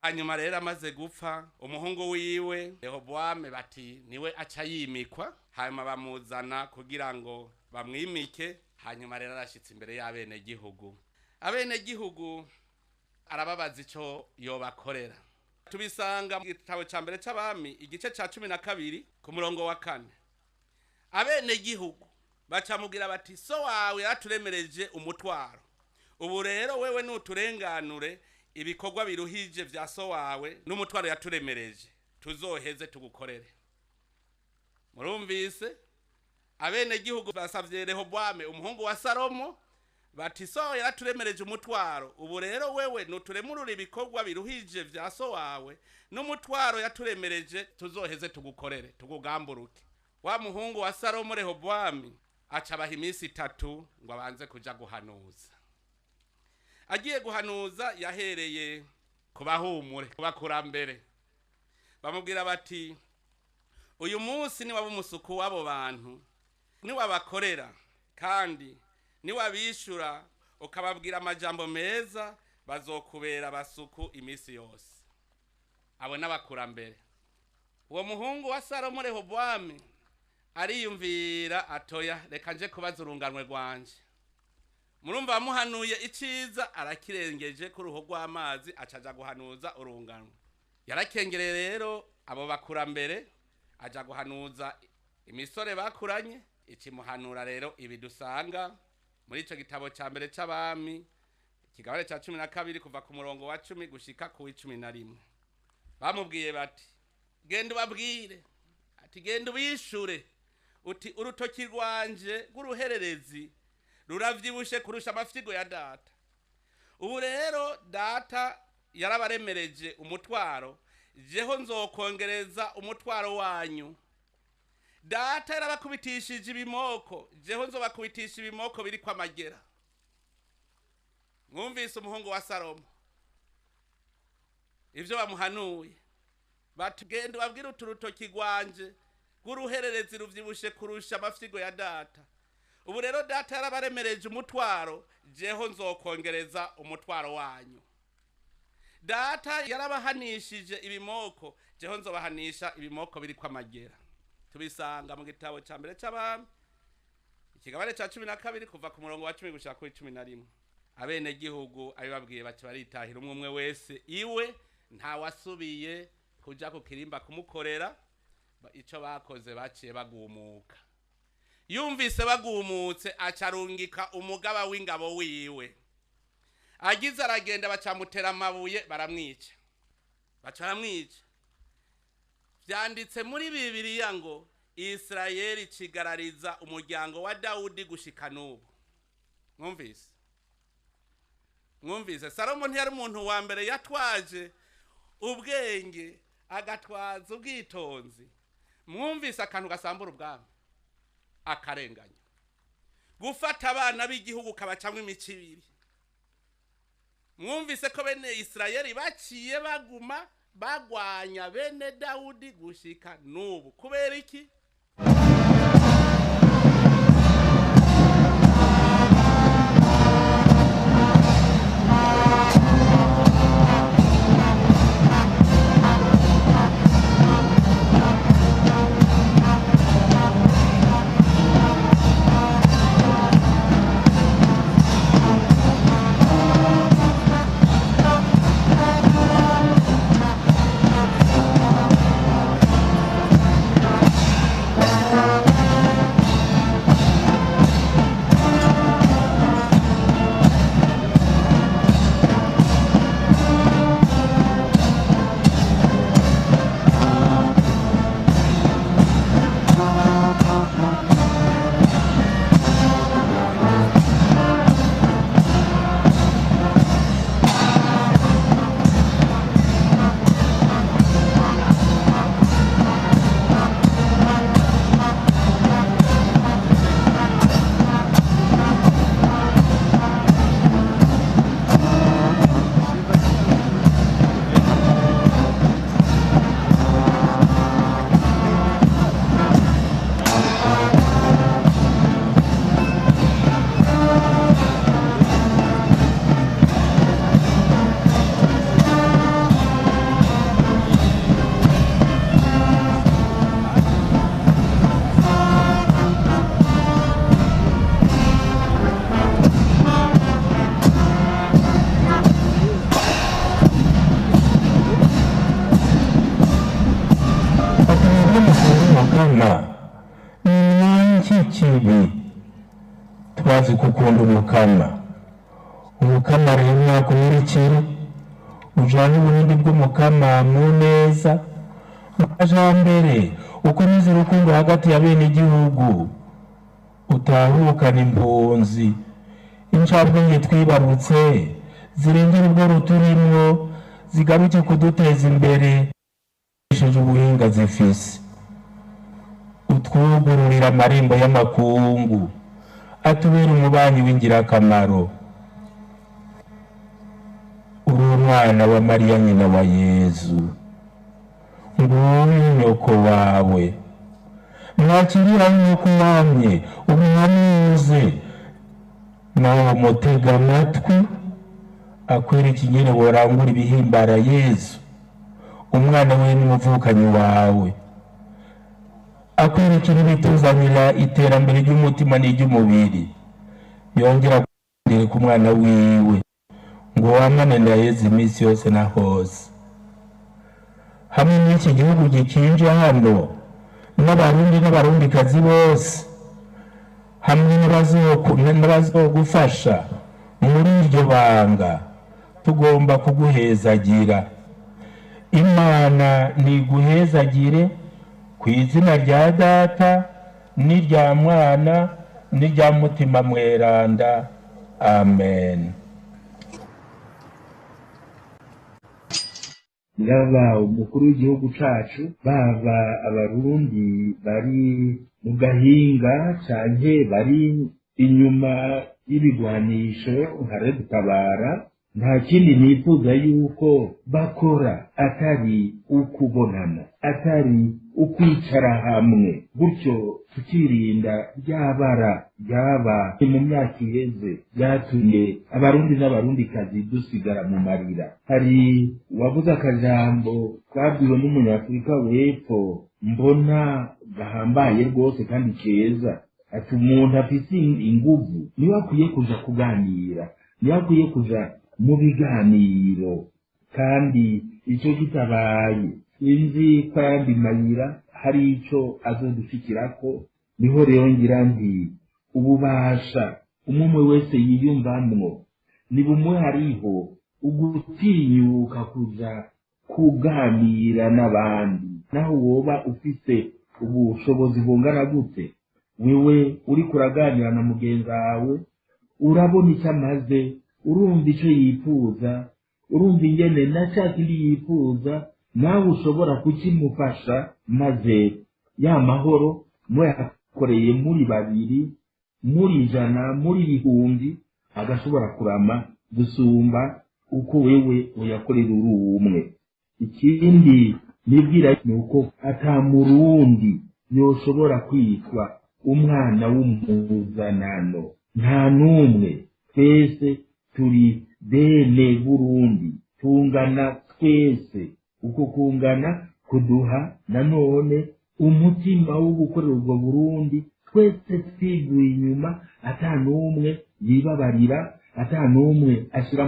hanyuma rero amaze gupfa umuhungu wiwe Rehobowamu bati niwe aca yimikwa, hanyuma bamuzana kugira ngo bamwimike. Hanyuma rero arashitse imbere y'abenegihugu, abenegihugu arababaza ico yobakorera. Tubisanga mu gitabo ca mbere c'abami igice ca 12 ku murongo wa 4. Abenegihugu bacamubwira bati so wawe yaturemereje umutwaro, ubu rero wewe nuturenganure ibikorwa biruhije vya so wawe n'umutwaro yaturemereje tuzoheze tugukorere. Murumvise abenegihugu basavye Rehobowamu umuhungu wa Salomo bati so yaraturemereje umutwaro, ubu rero wewe nuturemurura ibikorwa biruhije vya so wawe n'umutwaro yaturemereje tuzoheze tugukorere tukugamburuke. Wa muhungu wa Salomo Rehobowamu aca baha iminsi 3 ngo abanze kuja guhanuza. Agiye guhanuza yahereye kubahumure kubakurambere, bamubwira bati uyu munsi ni waba umusuku w'abo bantu, ni wabakorera kandi ni wabishura ukababwira amajambo meza, bazokubera basuku iminsi yose. Abo n'abakurambere. Uwo muhungu wa Salomo Rehobowamu ariyumvira atoya reka nje kubaza urunganwe rwanje. Murumva bamuhanuye iciza arakirengeje ku ruho rw'amazi acaja guhanuza urunganwe. Yarakengereye rero abo bakurambere aja guhanuza imisore bakuranye. Ikimuhanura rero ibidusanga muri ico gitabo ca mbere c'abami ikigabane ca 12 kuva ku murongo wa 10 gushika ku 11. Bamubwiye bati genda ubabwire ati genda ubishure uti urutoki rwanje rw'uruhererezi ruravyibushe kurusha amafyigo ya data. Ubu rero data yarabaremereje umutwaro, jeho nzokongereza umutwaro wanyu. Data yarabakubitishije ibimoko, jeho nzobakubitisha ibimoko biri kwa magera. Mwumvise umuhungu wa Salomo ivyo bamuhanuye, batugenda babwira uturutoki rwanje rw'uruhererezi ruvyibushe kurusha amafyigo ya data. Ubu rero data yarabaremereje umutwaro, jeho nzokongereza umutwaro wanyu. Data yarabahanishije ibimoko, jeho nzobahanisha ibimoko biri kwa magera. Tubisanga mu gitabo ca mbere c'abami ikigabane ca 12 kuva ku murongo wa 10 gushika ku 11. Abenegihugu abibabwiye bati baritahira umwe wese iwe, nta wasubiye kuja ku kirimba kumukorera. Ico bakoze baciye bagumuka. Yumvise bagumutse acarungika umugaba w'ingabo wiwe, agize aragenda bacamutera amabuye baramwica. Bacaramwica. Vyanditse muri Bibiliya ngo Israeli cigarariza umuryango wa Dawudi gushika n'ubu. Mwumvise Salomo ntiyari umuntu wa mbere yatwaje ubwenge agatwaza ubwitonzi. Mwumvise akantu gasambura ubwami, akarenganya, gufata abana b'igihugu kabacamwe imico ibiri. Mwumvise ko bene Israeli baciye baguma bagwanya bene Dawudi gushika n'ubu. Kubera iki? mukama nimwanki kibi twazi kukunda umukama rero mwakumurikire ujanye uburundi bw'umukama mu neza mu majambere ukomeze urukundo hagati ya bene igihugu utahukana impunzi incabwenge twibarutse zirengera ubwo ruturimwo zigaruke kuduteza imbere isheje ubuhinga zifise utwugururira amarembo y'amakungu atubera umubanyi w'ingirakamaro uri umwana wa Mariya nyina wa Yezu nguyu nyoko wawe mwakirira nyoko wamye umwamuze nawe mutega amatwi akwereka ingene worangura ibihimbara Yezu umwana we n'umuvukanyi wawe akwerekera ibituzanira iterambere ry'umutima n'iry'umubiri yongera ku mwana wiwe ngo wamane na Yezu iminsi yose na hose hamwe n'iki gihugu gikinje hano n'abarundi n'abarundikazi bose hamwe n'abazogufasha muri iryo banga tugomba kuguhezagira Imana niguhezagire ku izina rya Data n'irya Mwana n'irya Mutima Mweranda amen. Yaba umukuru w'igihugu cacu baba abarundi bari mu gahinga canke bari inyuma y'ibigwanisho nka Redutabara nta kindi nifuza yuko bakora atari ukubonana atari ukwicara hamwe gutyo tukirinda ryabara ryaba mu myaka iheze byatumye abarundi n'abarundikazi dusigara mu marira. Hari wavuze akajambo twabwiwe n'umunyafurika w'epfo mbona gahambaye rwose kandi keza ati umuntu afise inguvu niwe akwiye kuja kuganira niwe akwiye kuja mu biganiro kandi icyo gitabaye inzi kandi mayira hari ico azodushikirako niho rero ngira nti ububasha umwe wese yiyumvamwo ni bumwe hariho ugutinyuka kuja kuganira n'abandi naho woba ufise ubushobozi bungana gute wewe uri kuraganira na mugenzi wawe urabona icyo amaze urumva icyo yifuza urumva ingene na cya kindi yifuza nawe ushobora kukimufasha maze ya mahoro mwayakoreye muri babiri muri ijana muri ibihumbi agashobora kurama gusumba uko wewe uyakorera uri umwe. Ikindi nibwira ni uko ata murundi yoshobora kwitwa umwana w'umuzanano nta numwe twese turi bene Burundi tungana twese uko kungana kuduha nanone umutima wo gukorera ubwo Burundi twese twiguye inyuma ata numwe yibabarira ata numwe ashira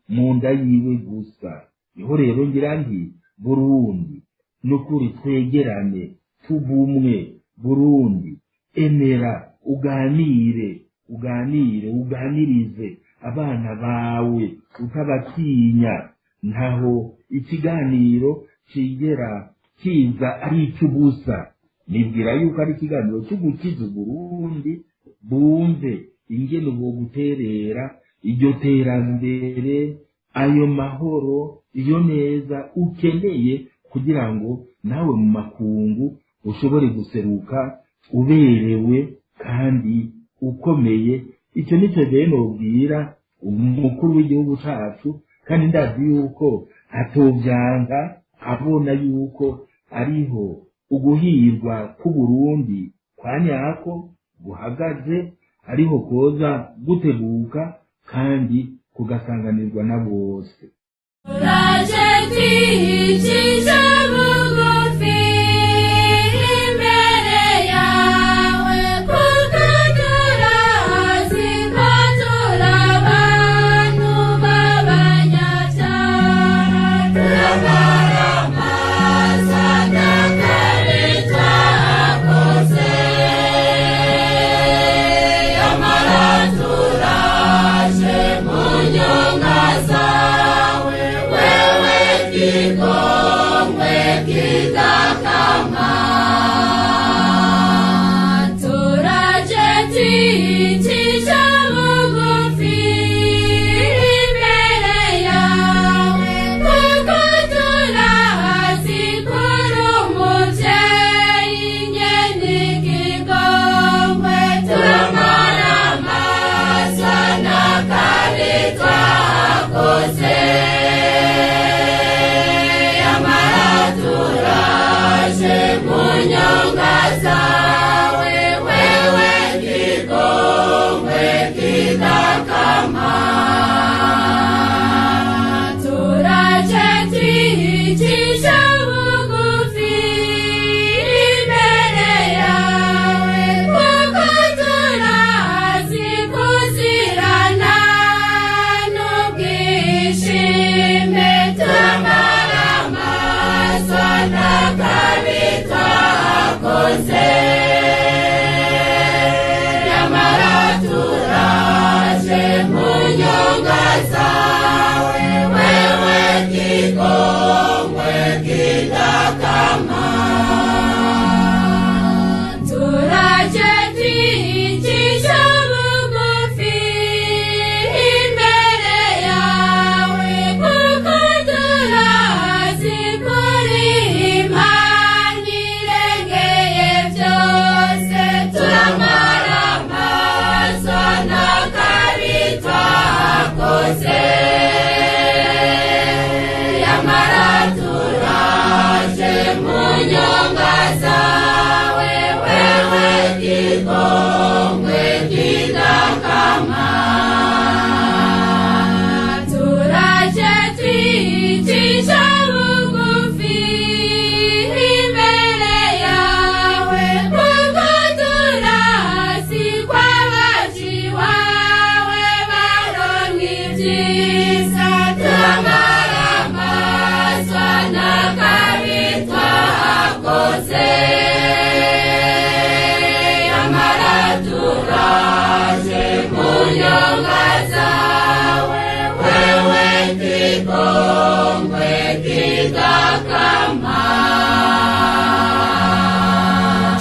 mu nda yiwe gusa. Niho rero ngira nti Burundi nukuri twegerane tubumwe Burundi emera uganirize abana bawe utabatinya ntaho ikiganiro kigera kiza ari icy'ubusa. Nibwira yuko ari ikiganiro cyo gukiza Burundi bumve ingene uwo guterera iryo terambere ayo mahoro iyo neza ukeneye kugira ngo nawe mu makungu ushobore guseruka uberewe kandi ukomeye. Icyo nicyo rero nobwira umukuru w'igihugu cacu kandi ndazi yuko atovyanga abona yuko ariho uguhirwa ku Burundi kwa nyako guhagaze ariho koza gutebuka kandi kugasanganirwa na bose.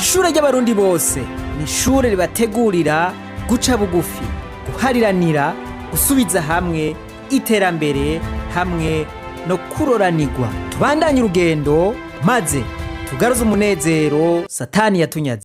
Ishure ry'abarundi bose ni ishure ribategurira guca bugufi, guhariranira, gusubiza hamwe, iterambere hamwe no kuroranirwa. Tubandanye urugendo maze tugaruze umunezero Satani yatunyaze.